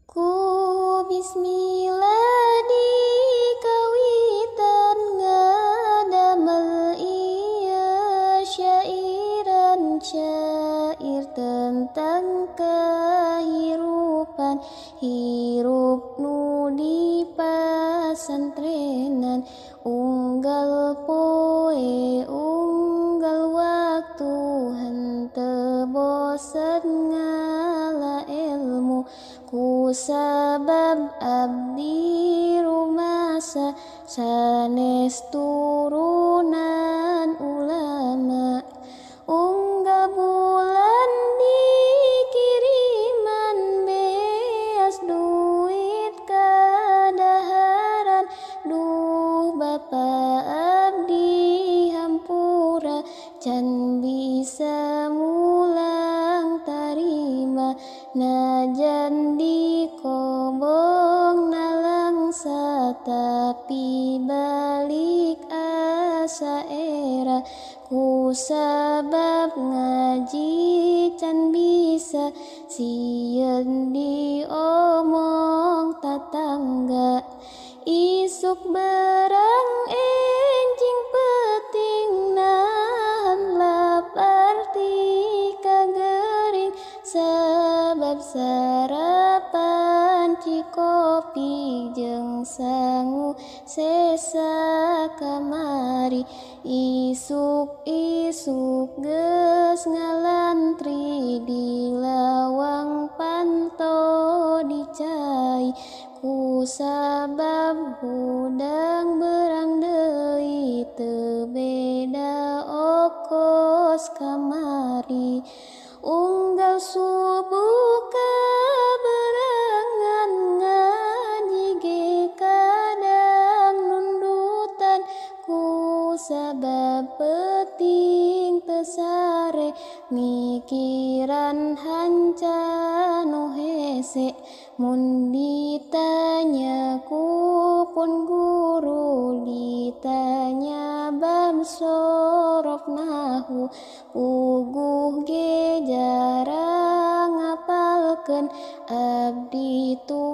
Ku bismillah di kawitan ngadamel iya syairan syair tentang kehirupan hirup nu di pasantrenan unggal poe unggal waktu henteu bosen ngala ilmu ku sabab abdi rumasa sanes turunan ulama unggal bulan dikiriman beas duit kadaharan duh bapa abdi hampura can bisa mulang tarima najan dikobong nalangsa tapi balik asa era ku sabab ngaji can bisa sieun diomong tatangga isuk berang enjing peting nahan lapar ti kagering sabab sarapan cikopi jeung sangu sesa kamari isuk-isuk geus ngalantri di lawang panto dicai ku sabab hudang berang deui teu beda okos kamari unggal subuh kaberangan ngaji ge kadang nundutan ku sabab peting teu sare mikiran hanca nu hese mun ditanya ku pun guru ditanya bab sorof nahu puguh ge jarang ngapalkeun abdi tu